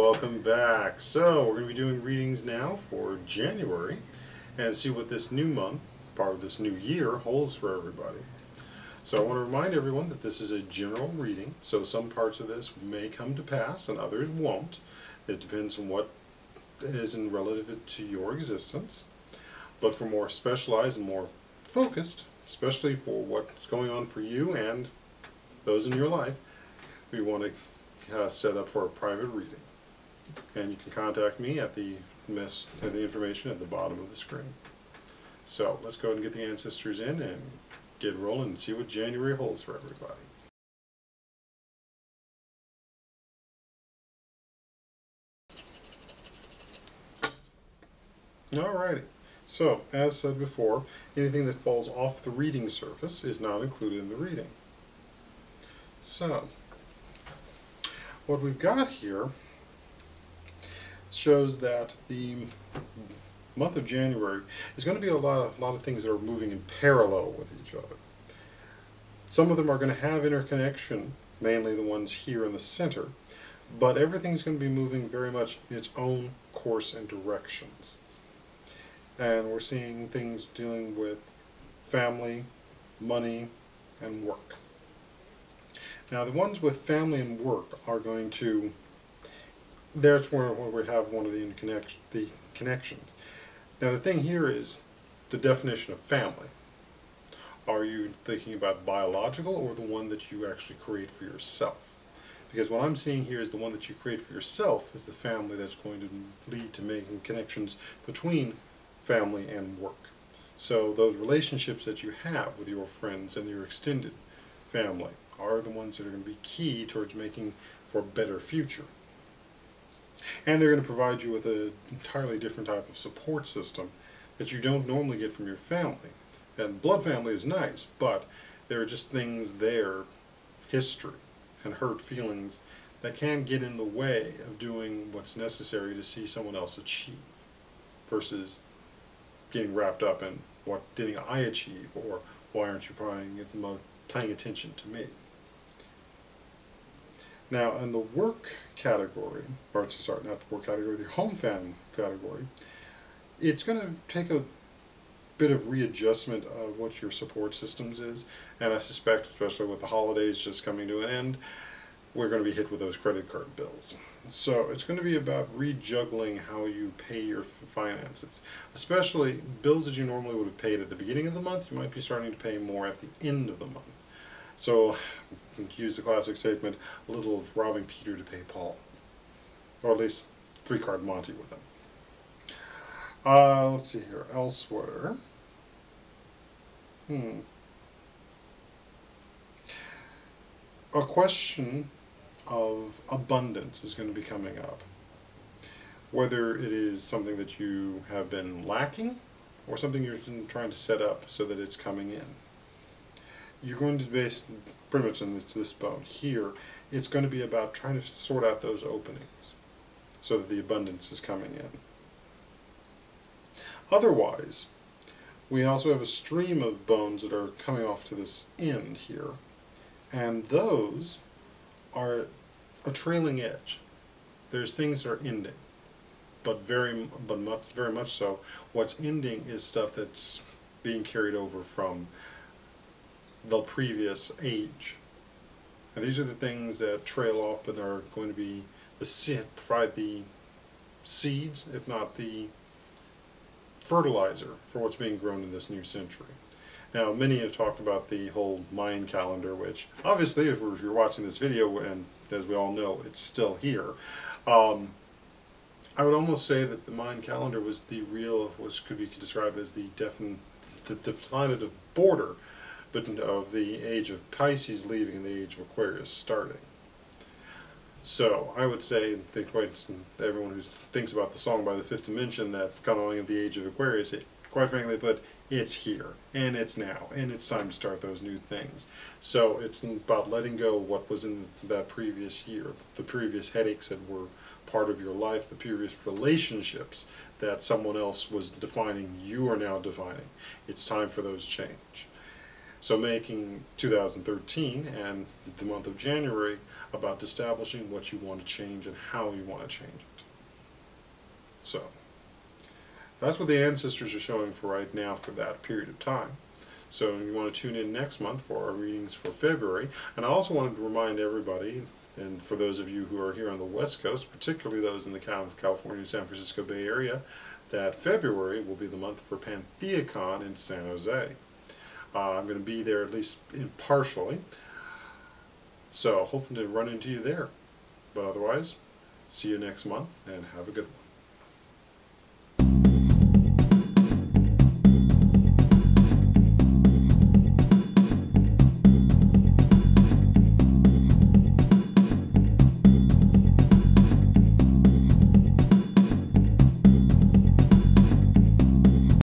welcome back. So we're going to be doing readings now for January and see what this new month, part of this new year, holds for everybody. So I want to remind everyone that this is a general reading, so some parts of this may come to pass and others won't. It depends on what is in relative to your existence. But for more specialized and more focused, especially for what's going on for you and those in your life, we want to set up for a private reading. And you can contact me at the information at the bottom of the screen. So let's go ahead and get the ancestors in and get rolling and see what January holds for everybody. Alrighty. So, as said before, anything that falls off the reading surface is not included in the reading. So, what we've got here shows that the month of January is going to be a lot of things that are moving in parallel with each other. Some of them are going to have interconnection, mainly the ones here in the center, but everything's going to be moving very much in its own course and directions. And we're seeing things dealing with family, money, and work. Now the ones with family and work are going to, there's where we have one of the connections. Now the thing here is the definition of family. Are you thinking about biological or the one that you actually create for yourself? Because what I'm seeing here is the one that you create for yourself is the family that's going to lead to making connections between family and work. So those relationships that you have with your friends and your extended family are the ones that are going to be key towards making for a better future. And they're going to provide you with an entirely different type of support system that you don't normally get from your family. And blood family is nice, but there are just things there, history and hurt feelings, that can get in the way of doing what's necessary to see someone else achieve versus getting wrapped up in what didn't I achieve, or why aren't you paying attention to me. Now in the work category, or sorry, not the work category, the home family category, it's going to take a bit of readjustment of what your support systems is, and I suspect, especially with the holidays just coming to an end, we're going to be hit with those credit card bills. So it's going to be about rejuggling how you pay your finances, especially bills that you normally would have paid at the beginning of the month. You might be starting to pay more at the end of the month. So use the classic statement, a little of robbing Peter to pay Paul, or at least 3-card Monty with them. Let's see here, elsewhere. A question of abundance is going to be coming up. Whether it is something that you have been lacking or something you're trying to set up so that it's coming in. You're going to base, pretty much in this bone here, it's going to be about trying to sort out those openings so that the abundance is coming in. Otherwise, we also have a stream of bones that are coming off to this end here, and those are a trailing edge. There's things that are ending, but very much so, what's ending is stuff that's being carried over from the previous age. And these are the things that trail off but are going to be provide the seeds, if not the fertilizer for what's being grown in this new century. Now, many have talked about the whole Mayan calendar, which obviously, if you're watching this video, and as we all know, it's still here. I would almost say that the Mayan calendar was the real, which could be described as the definitive border, but of the age of Pisces leaving and the age of Aquarius starting. So I would say, everyone who thinks about the song by the Fifth Dimension, that coming of the age of Aquarius, quite frankly, but it's here, and it's now, and it's time to start those new things. So it's about letting go of what was in that previous year, the previous headaches that were part of your life, the previous relationships that someone else was defining, you are now defining. It's time for those change. So making 2013 and the month of January about establishing what you want to change and how you want to change it. So that's what the ancestors are showing for right now for that period of time. So you want to tune in next month for our readings for February. And I also wanted to remind everybody, and for those of you who are here on the West Coast, particularly those in the California, San Francisco Bay Area, that February will be the month for PantheaCon in San Jose. I'm going to be there at least partially, so hoping to run into you there. But otherwise, see you next month and have a good one.